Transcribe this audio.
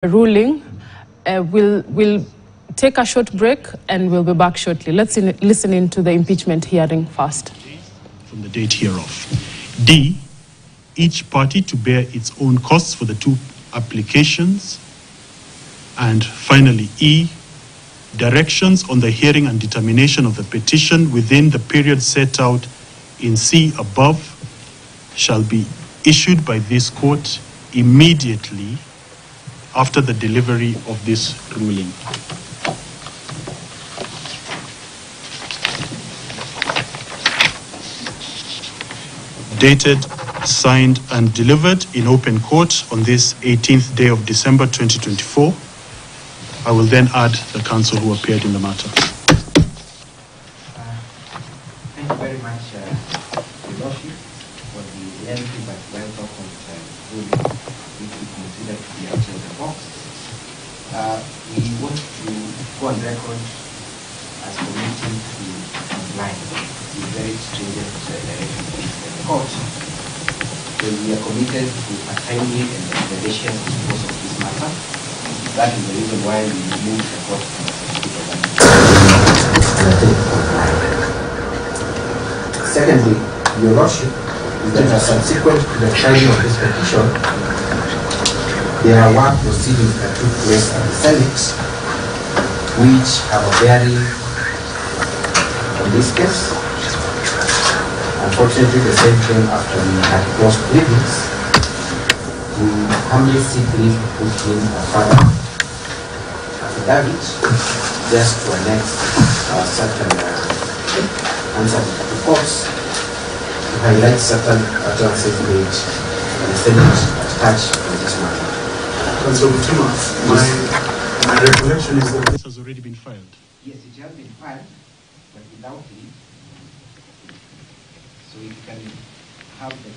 ruling. We'll take a short break and we'll be back shortly. Let's listen into the impeachment hearing first. From the date hereof. D, each party to bear its own costs for the two applications. And finally, E, directions on the hearing and determination of the petition within the period set out in C above shall be issued by this court immediately after the delivery of this ruling. Dated, signed and delivered in open court on this 18th day of December 2024. I will then add the counsel who appeared in the matter. Thank you very much, Your Lordship, for the lengthy but well-documented ruling, which we consider to be out of the box. We want to go on record as committing to comply with very stringent directions of the court. So we are committed to a timely and expedition course of this matter. That is the reason why we moved the court from the Secondly, Your Lordship, is that subsequent to the filing of this petition, there were proceedings that took place at the Senate, which have a bearing on this case. Unfortunately, the same came after we had closed pleadings. We humbly seek leave to put in a further affidavit just to annex certain answers to the courts to highlight certain utterances made by the Senate attached to this matter. Councillor Butuma, my recollection is that this has already been filed. Yes, it has been filed, but without leave. So you can have the